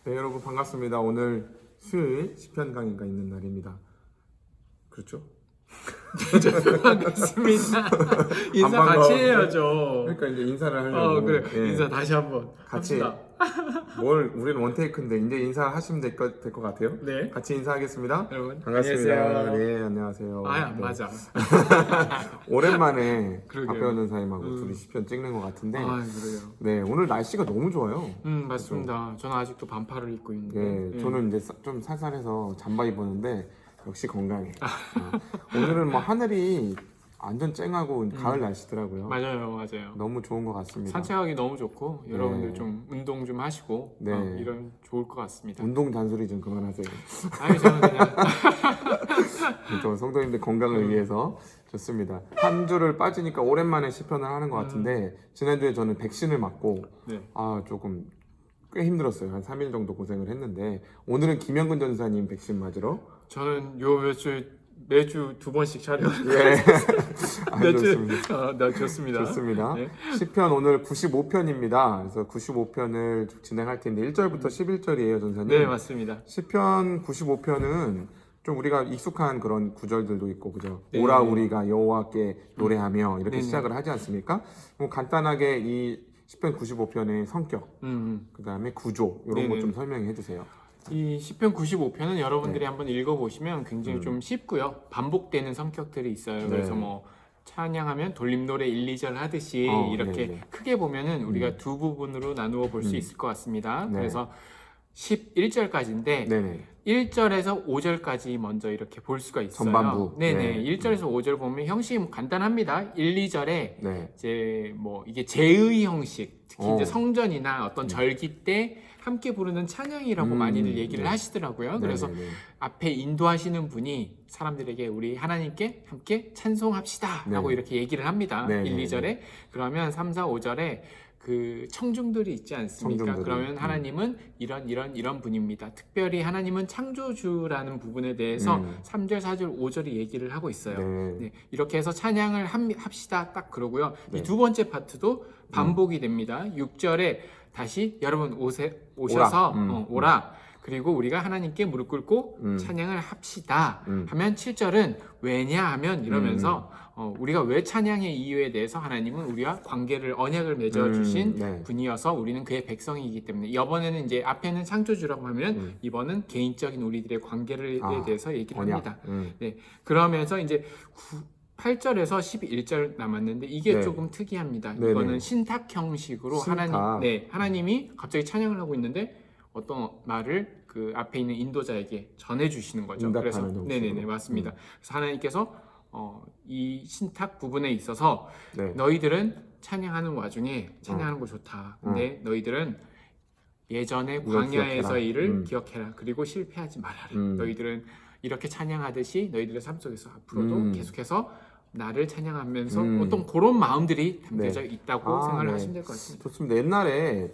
네, 여러분 반갑습니다. 오늘 수요일 시편 강의가 있는 날입니다. 그렇죠? 반갑습니다. 인사 안 같이 반가운데? 해야죠. 그러니까 이제 인사를 하려고. 그래. 예, 인사 다시 한번 같이. 합시다. 우리는 원테이크인데 이제 인사하시면 될 것 같아요. 네. 같이 인사하겠습니다. 여러분, 반갑습니다. 안녕하세요. 네, 안녕하세요. 안 네. 맞아. 오랜만에 그러게요. 박배원 전사님하고 둘이 시편 찍는 것 같은데, 그래요. 네, 오늘 날씨가 너무 좋아요. 맞습니다. 저는 아직도 반팔을 입고 있는데. 네, 저는 이제 좀 살살해서 잠바 입었는데 역시 건강해. 오늘은 뭐 하늘이 완전 쨍하고 가을 날씨더라고요. 맞아요. 너무 좋은 것 같습니다. 산책하기 너무 좋고 여러분들 네. 좀 운동 좀 하시고 네. 이런 좋을 것 같습니다. 운동 잔소리 좀 그만하세요. 아니 저는 그냥 저 성도님들 건강을 위해서 좋습니다. 한 주를 빠지니까 오랜만에 시편을 하는 것 같은데 지난주에 저는 백신을 맞고 네. 조금 꽤 힘들었어요. 한 3일 정도 고생을 했는데 오늘은 김영근 전사님 백신 맞으러 저는 요 며칠 매주 2번씩 촬영을 예. 좋습니다. 네, 좋습니다. 좋습니다. 네. 시편 오늘 95편입니다. 그래서 95편을 진행할 텐데 1절부터 11절이에요, 전사님. 네, 맞습니다. 시편 95편은 좀 우리가 익숙한 그런 구절들도 있고 그죠? 네. 오라 우리가 여호와께 노래하며 이렇게 네네. 시작을 하지 않습니까? 그럼 간단하게 이 시편 95편의 성격, 그다음에 구조 이런 것 네네. 좀 설명해 주세요. 이 시편 95편은 네. 여러분들이 한번 읽어보시면 굉장히 좀 쉽고요. 반복되는 성격들이 있어요. 그래서 네. 뭐 찬양하면 돌림노래 1, 2절 하듯이 이렇게 네네. 크게 보면은 우리가 두 부분으로 나누어 볼 수 있을 것 같습니다. 네. 그래서 11절까지인데 네네. 1절에서 5절까지 먼저 이렇게 볼 수가 있어요. 전반부. 네네. 네. 1절에서 5절 보면 형식이 간단합니다. 1, 2절에 네. 이제 뭐 이게 제의 형식, 특히 이제 어. 성전이나 어떤 절기 때 함께 부르는 찬양이라고 많이들 얘기를 네. 하시더라고요. 그래서 네네네. 앞에 인도하시는 분이 사람들에게 우리 하나님께 함께 찬송합시다 라고 네. 이렇게 얘기를 합니다. 네, 1, 네, 2절에. 그러면 3, 4, 5절에 그 청중들이 있지 않습니까? 청중들이. 그러면 하나님은 이런 분입니다. 특별히 하나님은 창조주라는 부분에 대해서 3절, 4절, 5절이 얘기를 하고 있어요. 네. 네, 이렇게 해서 찬양을 합시다 딱 그러고요. 네. 이 두 번째 파트도 반복이 됩니다. 6절에 다시 여러분 오셔서 오라. 그리고 우리가 하나님께 무릎 꿇고 찬양을 합시다 하면 7절은 왜냐하면 이러면서 우리가 왜 찬양의 이유에 대해서 하나님은 우리와 관계를 언약을 맺어주신 네. 분이어서 우리는 그의 백성이기 때문에 이번에는 이제 앞에는 창조주라고 하면 이번은 개인적인 우리들의 관계에 대해서 얘기를 언약. 합니다. 네, 그러면서 이제 8절에서 11절 남았는데 이게 네. 조금 특이합니다. 네네. 이거는 신탁 형식으로 신탁. 하나님이 갑자기 찬양을 하고 있는데 어떤 말을 그 앞에 있는 인도자에게 전해 주시는 거죠. 응답하는 그래서 형식으로. 네네네 맞습니다. 그래서 하나님께서 이 신탁 부분에 있어서 네. 너희들은 찬양하는 와중에 찬양하는 거 좋다. 근데 너희들은 예전에 이걸 광야에서의 기억해라. 일을 기억해라. 그리고 실패하지 말아라. 너희들은 이렇게 찬양하듯이 너희들의 삶 속에서 앞으로도 계속해서 나를 찬양하면서 어떤 그런 마음들이 담겨져 있다고 생각을 네. 하시면 될 것 같습니다. 좋습니다. 옛날에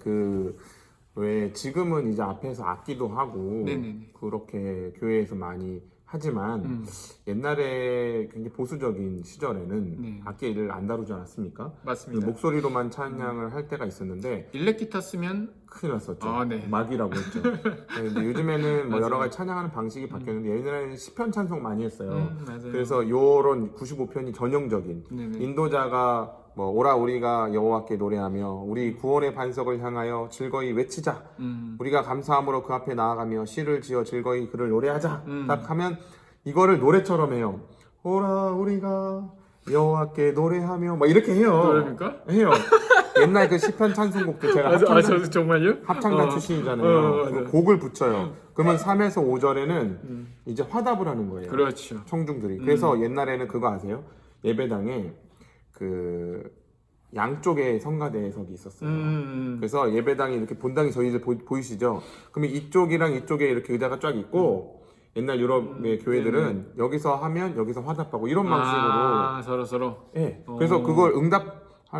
왜 지금은 이제 앞에서 악기도 하고 네네네. 그렇게 교회에서 많이 하지만 옛날에 굉장히 보수적인 시절에는 네. 악기를 안 다루지 않았습니까? 맞습니다. 목소리로만 찬양을 할 때가 있었는데 일렉 기타 쓰면 큰일 났었죠. 아, 네. 막이라고 했죠. 네, 근데 요즘에는 뭐 맞아요. 여러 가지 찬양하는 방식이 바뀌었는데 옛날에는 시편 찬송 많이 했어요. 맞아요. 그래서 요런 95편이 전형적인 네네. 인도자가 뭐 오라 우리가 여호와께 노래하며 우리 구원의 반석을 향하여 즐거이 외치자. 우리가 감사함으로 그 앞에 나아가며 시를 지어 즐거이 그를 노래하자. 딱 하면 이거를 노래처럼 해요. 오라 우리가 여호와께 노래하며 막 이렇게 해요. 그러니까? 해요. 옛날 그 시편 찬송곡도 제가 저 정말요? 합창단 출신이잖아요. 맞아요. 그 곡을 붙여요. 그러면 3에서 5절에는 이제 화답을 하는 거예요. 그렇죠. 청중들이. 그래서 옛날에는 그거 아세요? 예배당에 그 양쪽에 성가대석이 있었어요. 그래서 예배당이 이렇게 본당이 저희들 보이시죠? 그러면 이쪽이랑 이쪽에 이렇게 의자가 쫙 있고 옛날 유럽의 교회들은 여기서 하면 여기서 화답하고 이런 방식으로 서로. 예. 그래서 그걸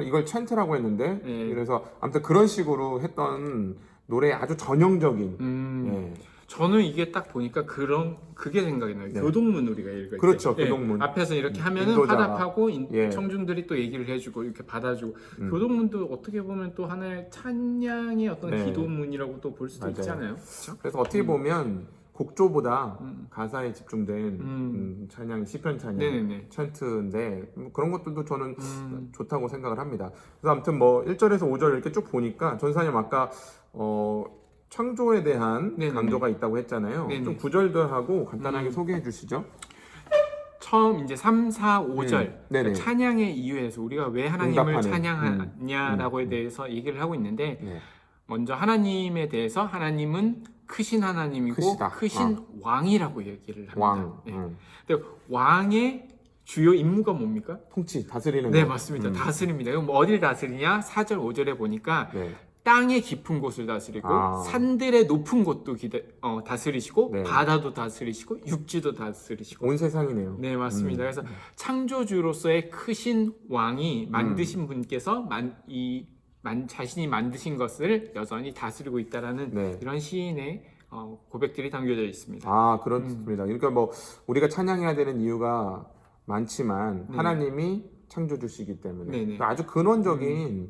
이걸 찬트라고 했는데 그래서 아무튼 그런 식으로 했던 노래 아주 전형적인 예. 저는 이게 딱 보니까 그게 생각이 나요. 네. 교동문 우리가 읽을 그렇죠, 때. 교동문. 앞에서 이렇게 하면은 인도자가. 화답하고 예. 청중들이 또 얘기를 해주고 이렇게 받아주고 교동문도 어떻게 보면 또 하나의 찬양의 어떤 네. 기도문이라고 또 볼 수도 맞아요. 있잖아요. 그렇죠? 그래서 어떻게 보면 곡조보다 가사에 집중된 찬양, 시편 찬양, 네네네. 찬트인데 그런 것들도 저는 좋다고 생각을 합니다. 그래서 아무튼 뭐 1절에서 5절 이렇게 쭉 보니까 전사님 아까 창조에 대한 네네네. 강조가 있다고 했잖아요. 네네. 좀 구절들 하고 간단하게 소개해 주시죠. 처음 이제 3, 4, 5절 네네. 찬양의 이유에서 우리가 왜 하나님을 응답하는. 찬양하냐라고에 대해서 얘기를 하고 있는데 네. 먼저 하나님에 대해서 하나님은 크신 하나님이고 크시다. 크신 왕이라고 얘기를 합니다. 왕, 네. 근데 왕의 주요 임무가 뭡니까? 통치, 다스리는 네, 거. 맞습니다. 다스립니다. 그럼 뭐 어딜 다스리냐? 4절, 5절에 보니까 네. 땅의 깊은 곳을 다스리고 아. 산들의 높은 곳도 다스리시고 네. 바다도 다스리시고 육지도 다스리시고 온 세상이네요. 네, 맞습니다. 그래서 창조주로서의 크신 왕이 만드신 분께서 자신이 만드신 것을 여전히 다스리고 있다라는 네. 이런 시인의 고백들이 담겨져 있습니다. 아, 그렇습니다. 그러니까 뭐 우리가 찬양해야 되는 이유가 많지만 네. 하나님이 창조주시기 때문에 네네. 그러니까 아주 근원적인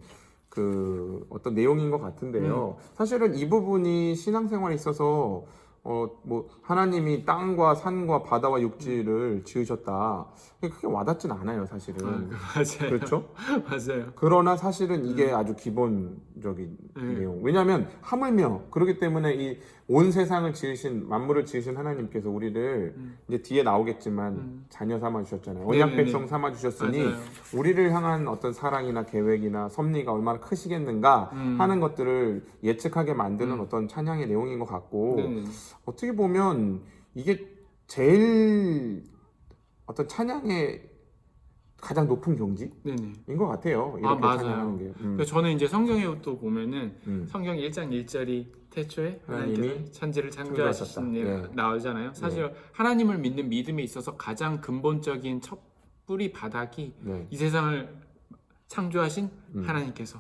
그 어떤 내용인 것 같은데요. 사실은 이 부분이 신앙생활에 있어서 뭐 하나님이 땅과 산과 바다와 육지를 지으셨다. 그게 크게 와닿진 않아요, 사실은. 맞아요. 그렇죠? 맞아요. 그러나 사실은 이게 아주 기본적인 내용. 왜냐하면 하물며 그렇기 때문에 이 온 세상을 지으신 만물을 지으신 하나님께서 우리를 이제 뒤에 나오겠지만 자녀 삼아 주셨잖아요. 언약 네네네. 백성 삼아 주셨으니 맞아요. 우리를 향한 어떤 사랑이나 계획이나 섭리가 얼마나 크시겠는가 하는 것들을 예측하게 만드는 어떤 찬양의 내용인 것 같고 네네. 어떻게 보면 이게 제일 어떤 찬양의 가장 높은 경지인 네네. 것 같아요. 이렇게 맞아요. 찬양하는 게. 그래서 저는 이제 성경에 또 보면은 음. 성경 1장 1절이 태초에 하나님이 하나님께서 천지를 창조하셨다. 창조하신 네. 나오잖아요. 사실 하나님을 믿는 믿음에 있어서 가장 근본적인 첫 뿌리 바닥이 네. 이 세상을 창조하신 하나님께서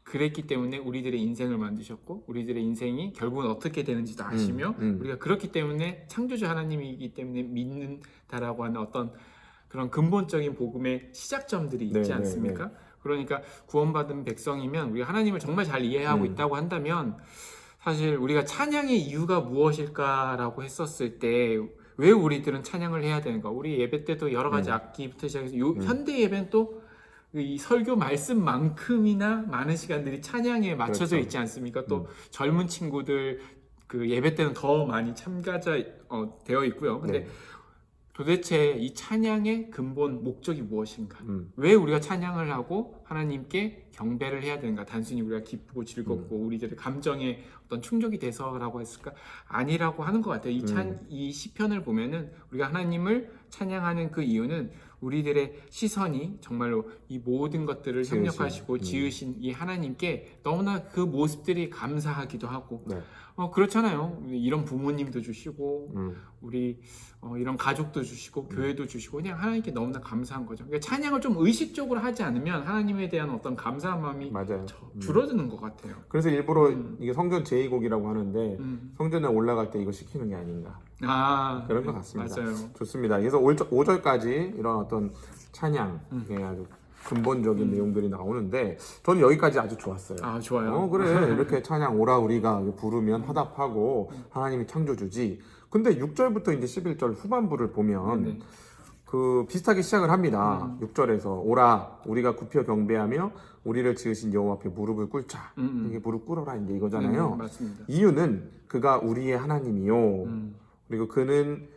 그랬기 때문에 우리들의 인생을 만드셨고 우리들의 인생이 결국은 어떻게 되는지도 아시며 우리가 그렇기 때문에 창조주 하나님이기 때문에 믿는다라고 하는 어떤 그런 근본적인 복음의 시작점들이 있지 네, 않습니까? 그러니까 구원받은 백성이면 우리가 하나님을 정말 잘 이해하고 있다고 한다면 사실 우리가 찬양의 이유가 무엇일까라고 했었을 때 왜 우리들은 찬양을 해야 되는가? 우리 예배 때도 여러 가지 악기부터 시작해서 현대 예배는 또 이 설교 말씀만큼이나 많은 시간들이 찬양에 맞춰져 그렇죠. 있지 않습니까? 또 젊은 친구들 그 예배 때는 더 많이 참가자 되어 있고요. 근데 네. 도대체 이 찬양의 근본 목적이 무엇인가? 왜 우리가 찬양을 하고 하나님께 경배를 해야 되는가? 단순히 우리가 기쁘고 즐겁고 우리들의 감정에 어떤 충족이 돼서라고 했을까? 아니라고 하는 것 같아요. 이 시편을 보면은 우리가 하나님을 찬양하는 그 이유는 우리들의 시선이 정말로 이 모든 것들을 협력하시고 지으신 이 하나님께 너무나 그 모습들이 감사하기도 하고 네. 그렇잖아요. 이런 부모님도 주시고 우리 이런 가족도 주시고 교회도 주시고 그냥 하나님께 너무나 감사한 거죠. 그러니까 찬양을 좀 의식적으로 하지 않으면 하나님에 대한 어떤 감사한 마음이 맞아요. 줄어드는 것 같아요. 그래서 일부러 이게 성전 제2곡이라고 하는데 성전에 올라갈 때 이거 시키는 게 아닌가 그런 것 같습니다. 맞아요. 좋습니다. 그래서 5절까지 이런 어떤 찬양의 아주 근본적인 내용들이 나오는데 저는 여기까지 아주 좋았어요. 아, 좋아요. 그래 이렇게 찬양 오라 우리가 부르면 화답하고 하나님이 창조주지. 근데 6절부터 이제 11절 후반부를 보면 그 비슷하게 시작을 합니다. 6절에서 오라 우리가 굽혀 경배하며 우리를 지으신 여호와 앞에 무릎을 꿇자. 이게 무릎 꿇어라 이제 이거잖아요. 맞습니다. 이유는 그가 우리의 하나님이요. 그리고 그는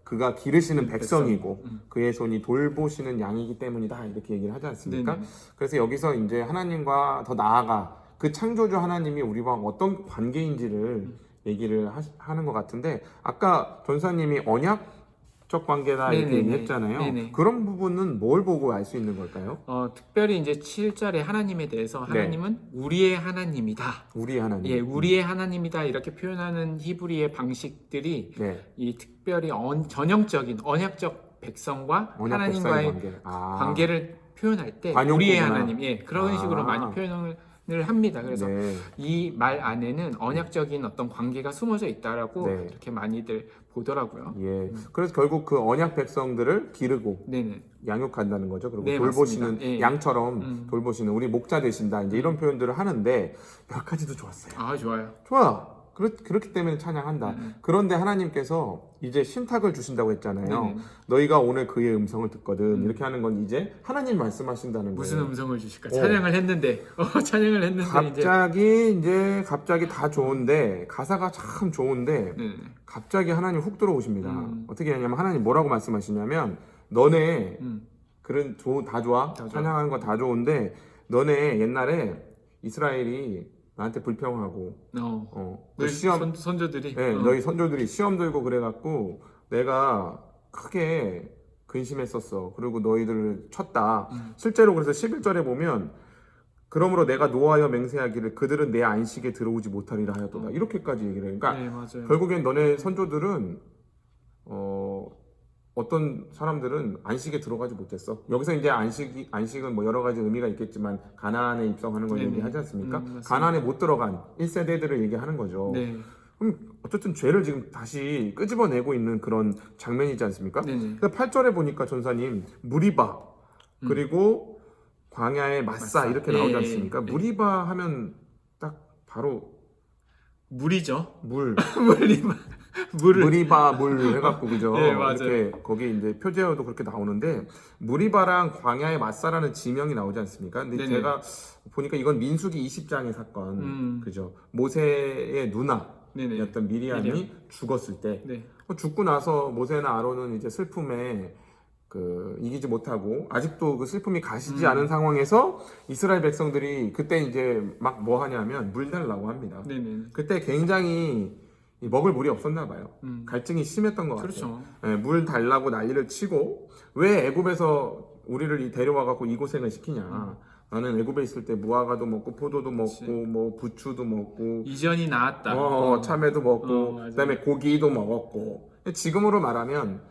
그가 기르시는 백성이고 그의 손이 돌보시는 양이기 때문이다 이렇게 얘기를 하지 않습니까? 네네. 그래서 여기서 이제 하나님과 더 나아가 그 창조주 하나님이 우리와 어떤 관계인지를 얘기를 하는 것 같은데 아까 전사님이 언약적 관계다 이렇게 네네네. 얘기했잖아요. 네네. 그런 부분은 뭘 보고 알 수 있는 걸까요? 특별히 이제 7절에 하나님에 대해서 하나님은 우리의 하나님이다. 우리의 하나님. 예, 우리의 하나님이다 이렇게 표현하는 히브리의 방식들이 네. 이 특별히 전형적인 언약적 백성과 언약 하나님과의 백성의 관계. 관계를 표현할 때 관용구구나. 우리의 하나님, 그런 식으로 많이 표현을 합니다. 그래서 네. 이 말 안에는 언약적인 어떤 관계가 숨어져 있다라고 네. 이렇게 많이들 보더라고요. 예. 그래서 결국 그 언약 백성들을 기르고 네네. 양육한다는 거죠. 그리고 네, 돌보시는 맞습니다. 예. 양처럼 돌보시는 우리 목자 되신다. 이제 이런 표현들을 하는데 몇 가지도 좋았어요. 아, 좋아요. 좋아. 그렇기 때문에 찬양한다. 그런데 하나님께서 이제 신탁을 주신다고 했잖아요. 네네. 너희가 오늘 그의 음성을 듣거든. 이렇게 하는 건 이제 하나님 말씀하신다는 무슨 거예요. 음성을 주실까? 찬양을 했는데, 찬양을 했는데 갑자기 다 좋은데 가사가 참 좋은데 네네. 갑자기 하나님 훅 들어오십니다. 어떻게 하냐면 하나님 뭐라고 말씀하시냐면 너네 그런 다 좋아. 다 좋아. 찬양하는 거 다 좋은데 너네 옛날에 이스라엘이 나한테 불평하고 그 시험 선조들이 네, 너희 선조들이 시험 들고 그래갖고 내가 크게 근심했었어. 그리고 너희들을 쳤다. 실제로 그래서 11절에 보면 그러므로 내가 노하여 맹세하기를 그들은 내 안식에 들어오지 못하리라 하였도다. 이렇게까지 얘기를 해요. 그러니까 네, 맞아요. 결국엔 너네 선조들은 어떤 사람들은 안식에 들어가지 못했어. 여기서 이제 안식은 뭐 여러 가지 의미가 있겠지만 가나안에 입성하는 걸 네네. 얘기하지 않습니까? 맞습니다. 가나안에 못 들어간 1세대들을 얘기하는 거죠. 네. 그럼 어쨌든 죄를 지금 다시 끄집어내고 있는 그런 장면이지 않습니까? 네네. 8절에 보니까 전사님 무리바 그리고 광야의 마사 이렇게 나오지 예, 않습니까? 예. 무리바 하면 딱 바로 물이죠. 물 물을 무리바 물 해갖고 그죠? 네, 맞아요. 이렇게 거기 이제 표제어도 그렇게 나오는데 무리바랑 광야의 마사라는 지명이 나오지 않습니까? 근데 네네. 제가 보니까 이건 민수기 20장의 사건, 그죠? 모세의 네네. 누나였던 미리암이 미리암. 죽었을 때 네. 죽고 나서 모세나 아론은 이제 슬픔에 이기지 못하고 아직도 그 슬픔이 가시지 않은 상황에서 이스라엘 백성들이 그때 이제 막 뭐 하냐면 물 달라고 합니다. 네네. 그때 굉장히 먹을 물이 없었나 봐요. 갈증이 심했던 것 그렇죠. 같아요. 예, 물 달라고 난리를 치고 왜 애굽에서 우리를 데려와 갖고 이 고생을 시키냐. 나는 애굽에 있을 때 무화과도 먹고 포도도 먹고 뭐 부추도 먹고 이전이 나았다. 참외도 먹고 맞아요. 그다음에 고기도 먹었고 지금으로 말하면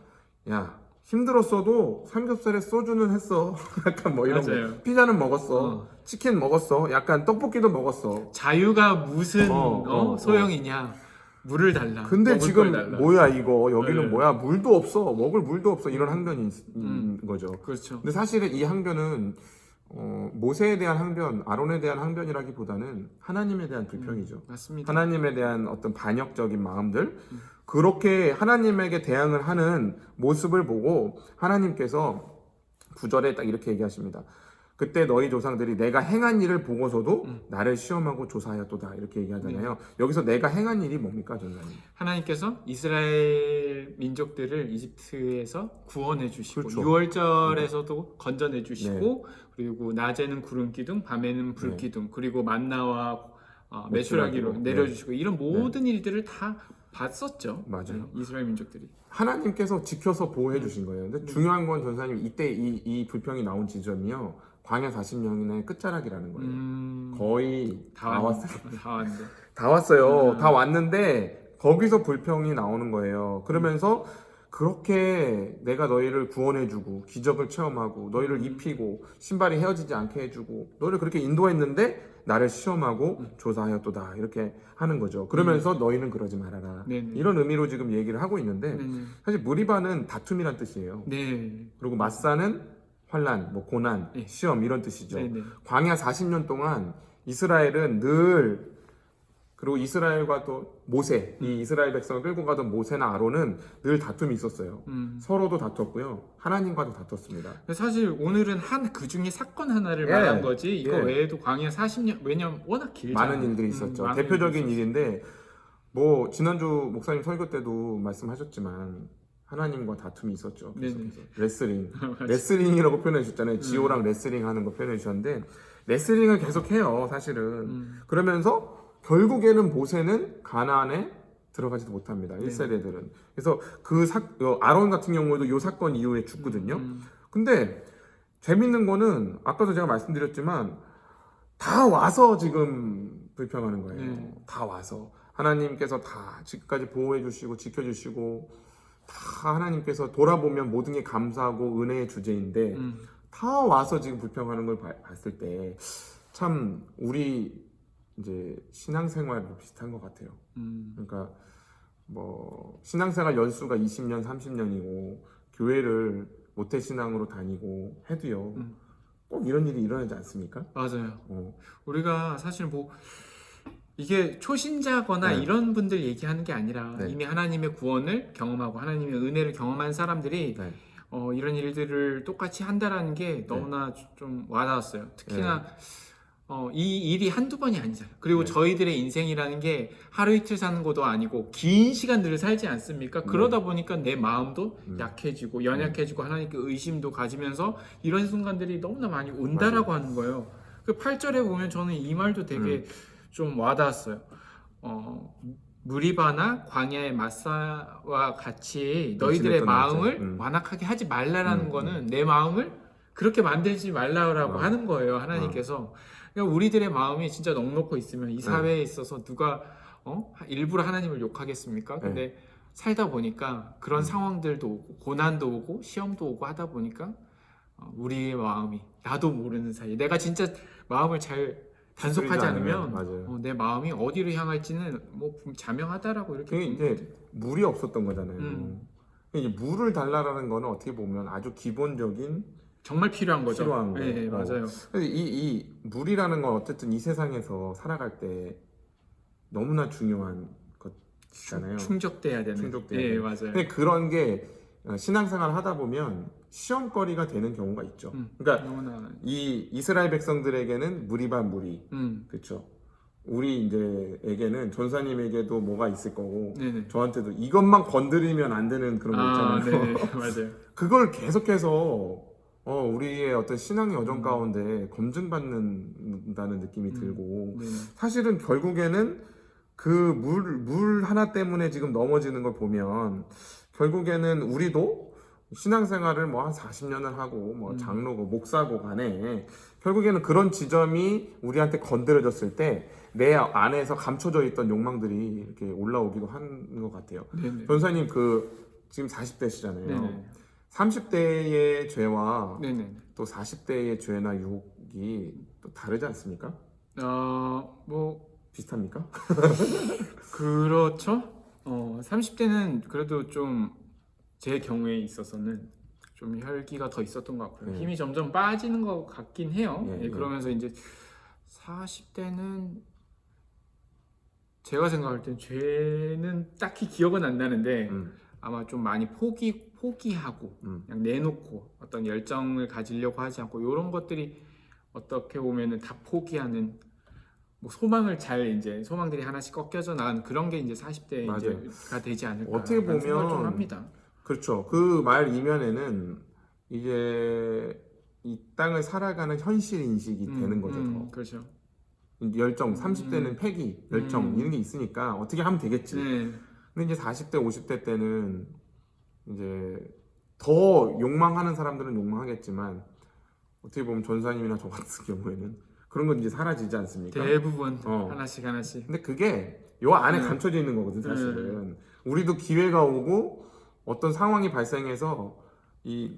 야 힘들었어도 삼겹살에 소주는 했어. 약간 뭐 이런 맞아요. 거. 피자는 먹었어. 치킨 먹었어. 약간 떡볶이도 먹었어. 자유가 무슨 소용이냐? 물을 달라. 근데 먹을 지금 걸 달라. 뭐야 이거 여기는 네. 뭐야 물도 없어 먹을 물도 없어 이런 항변이 있는 거죠. 그렇죠. 근데 사실은 이 항변은 모세에 대한 항변, 아론에 대한 항변이라기보다는 하나님에 대한 불평이죠. 맞습니다. 하나님에 대한 어떤 반역적인 마음들 그렇게 하나님에게 대항을 하는 모습을 보고 하나님께서 9절에 딱 이렇게 얘기하십니다. 그때 너희 조상들이 내가 행한 일을 보고서도 나를 시험하고 조사하였도다 이렇게 얘기하잖아요. 여기서 내가 행한 일이 뭡니까 전사님? 하나님께서 이스라엘 민족들을 이집트에서 구원해 주시고 그렇죠. 6월절에서도 건져내 주시고 그리고 낮에는 구름 기둥, 밤에는 불 기둥, 그리고 만나와 메추라기로 내려주시고 이런 모든 일들을 다 봤었죠. 맞아요. 이스라엘 민족들이. 하나님께서 지켜서 보호해 주신 거예요. 근데 중요한 건 전사님 이때 이 불평이 나온 지점이요. 광야 40년의 끝자락이라는 거예요. 거의 다 왔어요. 다 왔는데. 다 왔어요. 다 왔는데 거기서 불평이 나오는 거예요. 그러면서 그렇게 내가 너희를 구원해주고 기적을 체험하고 너희를 입히고 신발이 헤어지지 않게 해주고 너희를 그렇게 인도했는데 나를 시험하고 조사하였도다 이렇게 하는 거죠. 그러면서 너희는 그러지 말아라. 네네. 이런 의미로 지금 얘기를 하고 있는데 네네. 사실 무리바는 다툼이란 뜻이에요. 네. 그리고 마사는 환란, 뭐 고난, 네. 시험 이런 뜻이죠. 네네. 광야 40년 동안 이스라엘은 늘 그리고 이스라엘과 또 모세, 이 이스라엘 백성을 끌고 가던 모세나 아론은 늘 다툼이 있었어요. 서로도 다퉜고요. 하나님과도 다퉜습니다. 사실 오늘은 그 중에 사건 하나를 말한 거지 이거 예. 외에도 광야 40년 왜냐면 워낙 길잖아요. 많은 일들이 있었죠. 많은 대표적인 일들이 일인데 뭐 지난주 목사님 설교 때도 말씀하셨지만 하나님과 다툼이 있었죠. 네네. 레슬링. 레슬링이라고 표현해 주셨잖아요. 지오랑 레슬링 하는 거 표현해 주셨는데 레슬링을 계속 해요, 사실은. 그러면서 결국에는 모세는 가나안에 들어가지도 못합니다. 1세대들은. 그래서 아론 같은 경우에도 이 사건 이후에 죽거든요. 근데 재밌는 거는 아까도 제가 말씀드렸지만 다 와서 지금 불평하는 거예요. 다 와서. 하나님께서 다 지금까지 보호해 주시고 지켜주시고 다 하나님께서 돌아보면 모든 게 감사하고 은혜의 주제인데 다 와서 지금 불평하는 걸 봤을 때 참 우리 이제 신앙생활도 비슷한 것 같아요. 그러니까 뭐 신앙생활 연수가 20년, 30년이고 교회를 모태신앙으로 다니고 해도요. 꼭 이런 일이 일어나지 않습니까? 맞아요. 우리가 사실 뭐 이게 초신자거나 네. 이런 분들 얘기하는 게 아니라 네. 이미 하나님의 구원을 경험하고 하나님의 은혜를 경험한 사람들이 네. 이런 일들을 똑같이 한다라는 게 너무나 좀 와닿았어요. 특히나 이 일이 한두 번이 아니잖아요. 그리고 네. 저희들의 인생이라는 게 하루 이틀 사는 것도 아니고 긴 시간들을 살지 않습니까? 그러다 보니까 내 마음도 약해지고 연약해지고 하나님께 의심도 가지면서 이런 순간들이 너무나 많이 온다라고 하는 거예요. 그 8절에 보면 저는 이 말도 되게 좀 와닿았어요. 무리바나 광야의 마사와 같이 너희들의 임신했던 마음을 남자. 완악하게 하지 말라라는 거는 내 마음을 그렇게 만들지 말라라고 어. 하는 거예요. 하나님께서. 그러니까 우리들의 마음이 진짜 넉넉고 있으면 이 사회에 있어서 누가 일부러 하나님을 욕하겠습니까? 근데 살다 보니까 그런 상황들도 오고 고난도 오고 시험도 오고 하다 보니까 우리의 마음이 나도 모르는 사이에 내가 진짜 마음을 잘 단속하지 않으면 맞아요. 내 마음이 어디로 향할지는 뭐 자명하다라고 이렇게 그게 보는 이제 거죠. 물이 없었던 거잖아요. 이제 물을 달라라는 거는 어떻게 보면 아주 기본적인 정말 필요한 거죠. 필요한 거. 네, 맞아요. 이 물이라는 건 어쨌든 이 세상에서 살아갈 때 너무나 중요한 것이잖아요. 충족돼야 되는. 충족돼야 네, 되는. 맞아요. 근데 그런 게 신앙생활 하다 보면 시험거리가 되는 경우가 있죠. 그러니까 너무나. 이 이스라엘 백성들에게는 물이 반 물이, 그렇죠. 우리 이제에게는 전사님에게도 뭐가 있을 거고, 네네. 저한테도 이것만 건드리면 안 되는 그런 거 있잖아요. 네, 맞아요. 그걸 계속해서 우리의 어떤 신앙의 여정 가운데 검증받는다는 느낌이 들고, 네. 사실은 결국에는 그 물 하나 때문에 지금 넘어지는 걸 보면 결국에는 우리도 신앙생활을 뭐 한 40년을 하고 뭐 장로고 목사고 간에 결국에는 그런 지점이 우리한테 건드려졌을 때 내 안에서 감춰져 있던 욕망들이 이렇게 올라오기도 하는 것 같아요. 네네. 변사님 지금 40대시잖아요. 네네. 30대의 죄와 네네. 또 40대의 죄나 유혹이 또 다르지 않습니까? 뭐 비슷합니까? 그렇죠. 30대는 그래도 좀 제 경우에 있어서는 좀 혈기가 더 있었던 것 같고요. 힘이 점점 빠지는 것 같긴 해요. 예, 예. 그러면서 이제 40대는 제가 생각할 땐 죄는 딱히 기억은 안 나는데 아마 좀 많이 포기하고 그냥 내놓고 어떤 열정을 가지려고 하지 않고 이런 것들이 어떻게 보면은 다 포기하는 뭐 소망들이 하나씩 꺾여져 나간 그런 게 이제 40대 맞아요. 이제가 되지 않을까 어떻게 보면 생각을 좀 합니다. 그렇죠. 그 말 이면에는 이제 이 땅을 살아가는 현실 인식이 되는 거죠. 더. 그렇죠. 열정, 30대는 패기, 열정 이런 게 있으니까 어떻게 하면 되겠지. 네. 근데 이제 40대, 50대 때는 이제 더 욕망하는 사람들은 욕망하겠지만 어떻게 보면 전사님이나 저 같은 경우에는 그런 건 이제 사라지지 않습니까? 대부분 하나씩. 근데 그게 요 안에 감춰져 있는 거거든 사실은. 우리도 기회가 오고 어떤 상황이 발생해서 이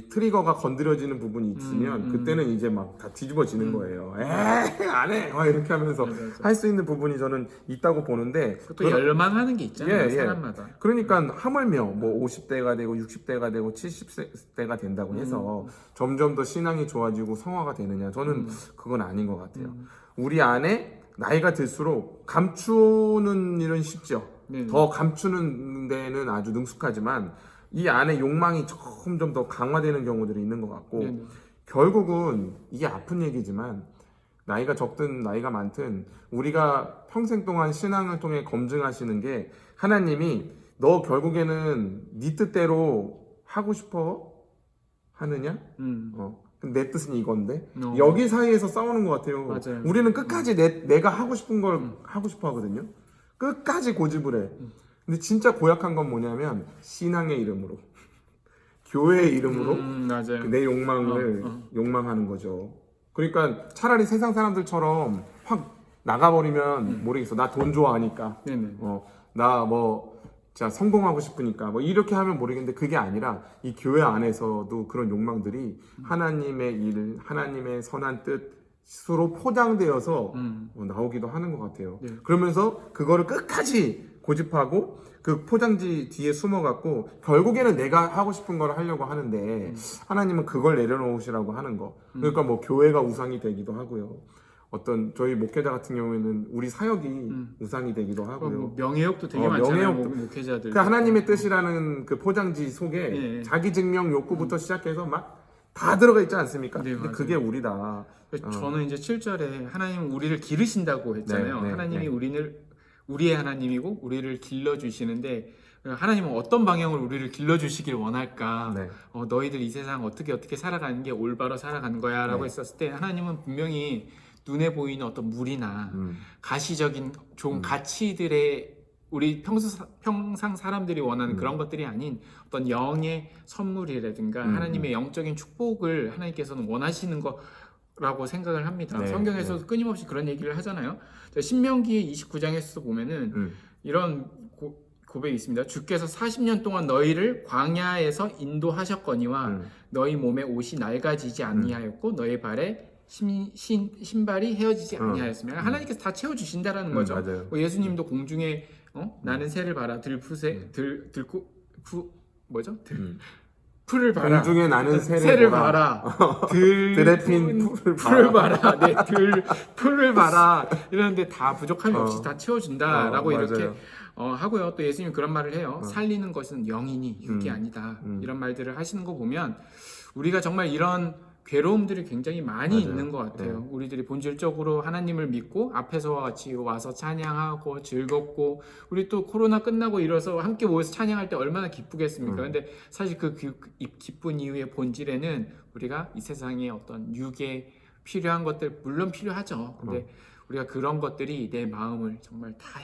트리거가 건드려지는 부분이 있으면 그때는 이제 막 다 뒤집어지는 거예요. 에이 안 해! 막 이렇게 하면서 할 수 있는 부분이 저는 있다고 보는데 또 열망하는 게 있잖아요. 예. 사람마다. 그러니까 하물며 뭐 50대가 되고 60대가 되고 70대가 된다고 해서 점점 더 신앙이 좋아지고 성화가 되느냐 저는 그건 아닌 것 같아요. 우리 안에 나이가 들수록 감추는 일은 쉽죠. 네네. 더 감추는 데는 아주 능숙하지만 이 안에 욕망이 점점 더 강화되는 경우들이 있는 것 같고 네네. 결국은 이게 아픈 얘기지만 나이가 적든 나이가 많든 우리가 평생 동안 신앙을 통해 검증하시는 게 하나님이 너 결국에는 네 뜻대로 하고 싶어 하느냐? 내 뜻은 이건데 여기 사이에서 싸우는 것 같아요. 맞아요. 우리는 끝까지 내가 하고 싶은 걸 하고 싶어 하거든요. 끝까지 고집을 해. 근데 진짜 고약한 건 뭐냐면 신앙의 이름으로 교회의 이름으로 맞아요. 내 욕망을 욕망하는 거죠. 그러니까 차라리 세상 사람들처럼 확 나가버리면 모르겠어. 나 돈 좋아하니까. 네네. 나 뭐 자 성공하고 싶으니까 뭐 이렇게 하면 모르겠는데 그게 아니라 이 교회 안에서도 그런 욕망들이 하나님의 일, 하나님의 선한 뜻으로 포장되어서 나오기도 하는 것 같아요. 네. 그러면서 그거를 끝까지 고집하고 그 포장지 뒤에 숨어갖고 결국에는 내가 하고 싶은 걸 하려고 하는데 하나님은 그걸 내려놓으시라고 하는 거. 그러니까 뭐 교회가 우상이 되기도 하고요. 어떤 저희 목회자 같은 경우에는 우리 사역이 우상이 되기도 하고요. 뭐 명예욕도 되게 많잖아요. 목회자들. 그러니까 하나님의 뜻이라는 그 포장지 속에 네. 자기 증명 욕구부터 시작해서 막 다 들어가 있지 않습니까? 네, 근데 맞아요. 그게 우리다. 저는 이제 7절에 하나님은 우리를 기르신다고 했잖아요. 네, 네, 하나님이 네. 우리의 하나님이고 우리를 길러 주시는데 하나님은 어떤 방향으로 우리를 길러 주시길 원할까? 네. 너희들 이 세상 어떻게 살아가는 게 올바로 살아가는 거야라고 네. 했었을 때 하나님은 분명히 눈에 보이는 어떤 물이나 가시적인 좋은 가치들의 우리 평상 사람들이 원하는 그런 것들이 아닌 어떤 영의 선물이라든가 하나님의 영적인 축복을 하나님께서는 원하시는 거라고 생각을 합니다. 네, 성경에서도 끊임없이 그런 얘기를 하잖아요. 신명기 29장에서 보면은 이런 고백이 있습니다. 주께서 40년 동안 너희를 광야에서 인도하셨거니와 너희 몸에 옷이 낡아지지 아니하였고 너희 발에 신발이 헤어지지 아니하였으며 하나님께서 다 채워주신다라는 거죠. 맞아요. 예수님도 공중에 나는 새를 봐라 풀을 봐라 공중에 나는 새를 봐라 들에 핀 풀을 봐라 네, 풀을 봐라 이러는데 다 부족함이 없이 다 채워준다라고 이렇게 하고요. 또 예수님 그런 말을 해요. 살리는 것은 영이니 육이 아니다. 이런 말들을 하시는 거 보면 우리가 정말 이런 괴로움들이 굉장히 많이 맞아요. 있는 것 같아요. 네. 우리들이 본질적으로 하나님을 믿고 앞에서와 같이 와서 찬양하고 즐겁고 우리 또 코로나 끝나고 이래서 함께 모여서 찬양할 때 얼마나 기쁘겠습니까? 그런데 사실 그 기쁜 이유의 본질에는 우리가 이 세상에 어떤 육에 필요한 것들 물론 필요하죠. 근데 우리가 그런 것들이 내 마음을 정말 다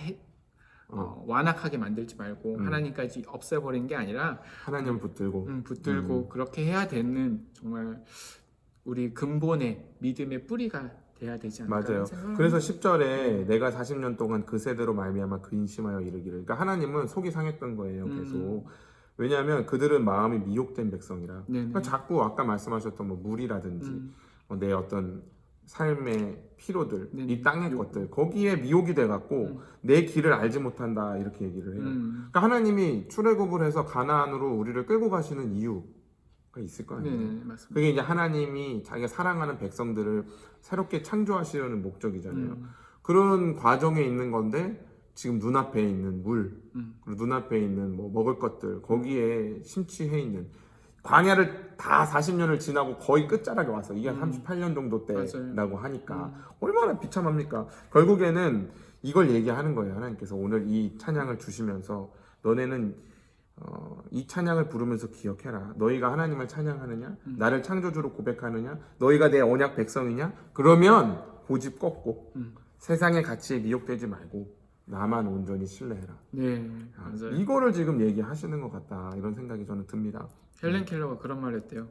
완악하게 만들지 말고 하나님까지 없애버리는 게 아니라 하나님 붙들고 그렇게 해야 되는 정말 우리 근본의 믿음의 뿌리가 돼야 되지 않을까 맞아요. 생각합니다. 그래서 10절에 내가 40년 동안 그 세대로 말미암아 근심하여 이르기를. 그러니까 하나님은 속이 상했던 거예요. 계속. 왜냐하면 그들은 마음이 미혹된 백성이라. 그러니까 자꾸 아까 말씀하셨던 뭐 물이라든지 내 어떤 삶의 피로들, 이 땅의 것들 거기에 미혹이 돼갖고 내 길을 알지 못한다 이렇게 얘기를 해요. 그러니까 하나님이 출애굽을 해서 가나안으로 우리를 끌고 가시는 이유가 있을 거 아니에요. 맞습니다. 그게 이제 하나님이 자기가 사랑하는 백성들을 새롭게 창조하시려는 목적이잖아요. 그런 과정에 있는 건데 지금 눈앞에 있는 물, 그리고 눈앞에 있는 뭐 먹을 것들 거기에 심취해 있는 광야를 다 40년을 지나고 거의 끝자락에 와서 이게 38년 정도 때라고 하니까 얼마나 비참합니까? 결국에는 이걸 얘기하는 거예요. 하나님께서 오늘 이 찬양을 주시면서 너네는 이 찬양을 부르면서 기억해라. 너희가 하나님을 찬양하느냐? 나를 창조주로 고백하느냐? 너희가 내 언약 백성이냐? 그러면 고집 꺾고 세상의 가치에 미혹되지 말고 나만 온전히 신뢰해라. 네, 맞아요. 이거를 지금 얘기하시는 것 같다. 이런 생각이 저는 듭니다. 헬렌 켈러가 그런 말을 했대요.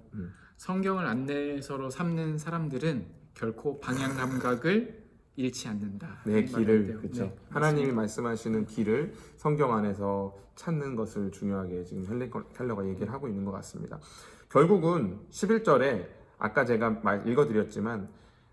성경을 안내서로 삼는 사람들은 결코 방향 감각을 잃지 않는다. 내 길을 그렇죠. 네, 하나님이 말씀하시는 길을 성경 안에서 찾는 것을 중요하게 지금 헬렌 켈러가 얘기를 하고 있는 것 같습니다. 결국은 11절에 아까 제가 읽어드렸지만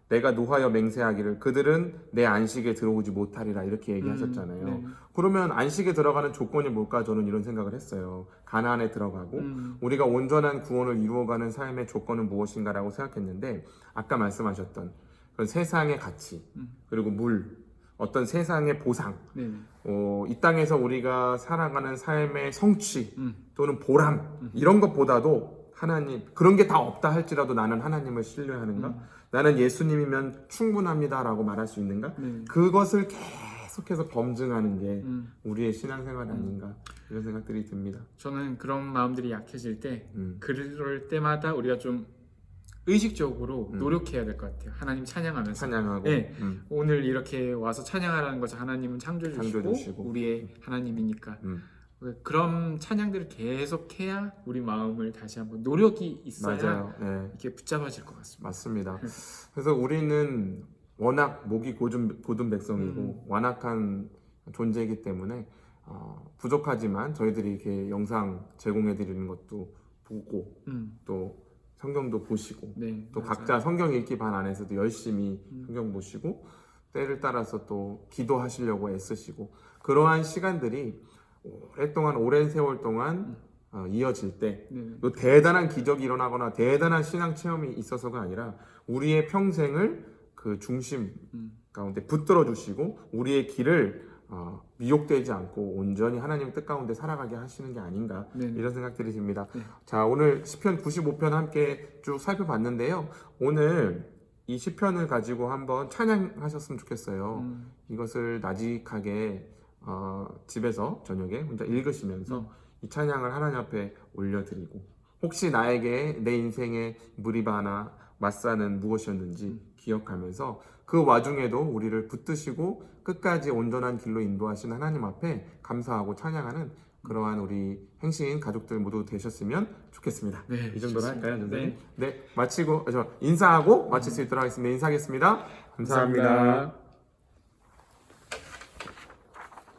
내가 노하여 맹세하기를 그들은 내 안식에 들어오지 못하리라 이렇게 얘기하셨잖아요. 네. 그러면 안식에 들어가는 조건이 뭘까 저는 이런 생각을 했어요. 가나안에 들어가고 우리가 온전한 구원을 이루어가는 삶의 조건은 무엇인가라고 생각했는데 아까 말씀하셨던 그런 세상의 가치 그리고 물 어떤 세상의 보상 이 땅에서 우리가 살아가는 삶의 성취 또는 보람 이런 것보다도 하나님 그런 게 다 없다 할지라도 나는 하나님을 신뢰하는가 나는 예수님이면 충분합니다라고 말할 수 있는가 그것을 계속해서 검증하는 게 우리의 신앙생활 아닌가 이런 생각들이 듭니다. 저는 그런 마음들이 약해질 때 그럴 때마다 우리가 좀 의식적으로 노력해야 될 것 같아요. 하나님 찬양하면서 찬양하고 네, 오늘 이렇게 와서 찬양하라는 거죠. 하나님은 창조주시고 창조주시고. 우리의 하나님이니까 그런 찬양들을 계속해야 우리 마음을 다시 한번 노력이 있어야 맞아요. 네. 이렇게 붙잡아질 것 같습니다. 맞습니다. 그래서 우리는 워낙 목이 고든 백성이고 완악한 존재이기 때문에 부족하지만 저희들이 이렇게 영상 제공해 드리는 것도 보고 또 성경도 보시고 네, 또 맞아요. 각자 성경 읽기 반 안에서도 열심히 성경 보시고 때를 따라서 또 기도하시려고 애쓰시고 그러한 시간들이 오랫동안 오랜 세월 동안 이어질 때 또 대단한 기적이 일어나거나 대단한 신앙 체험이 있어서가 아니라 우리의 평생을 그 중심 가운데 붙들어 주시고 우리의 길을 미혹되지 않고 온전히 하나님의 뜻 가운데 살아가게 하시는 게 아닌가 이런 생각들이 듭니다. 자, 오늘 시편 95편 함께 쭉 살펴봤는데요. 오늘 이 시편을 가지고 한번 찬양하셨으면 좋겠어요. 이것을 나직하게 집에서 저녁에 혼자 읽으시면서 이 찬양을 하나님 앞에 올려드리고 혹시 나에게 내 인생의 무리바나 맞사는 무엇이었는지 기억하면서 그 와중에도 우리를 붙드시고 끝까지 온전한 길로 인도하신 하나님 앞에 감사하고 찬양하는 그러한 우리 행신 가족들 모두 되셨으면 좋겠습니다. 이 정도로 할까요, 선생님? 네, 마치고 인사하고 마칠 수 있도록 하겠습니다. 인사하겠습니다. 감사합니다.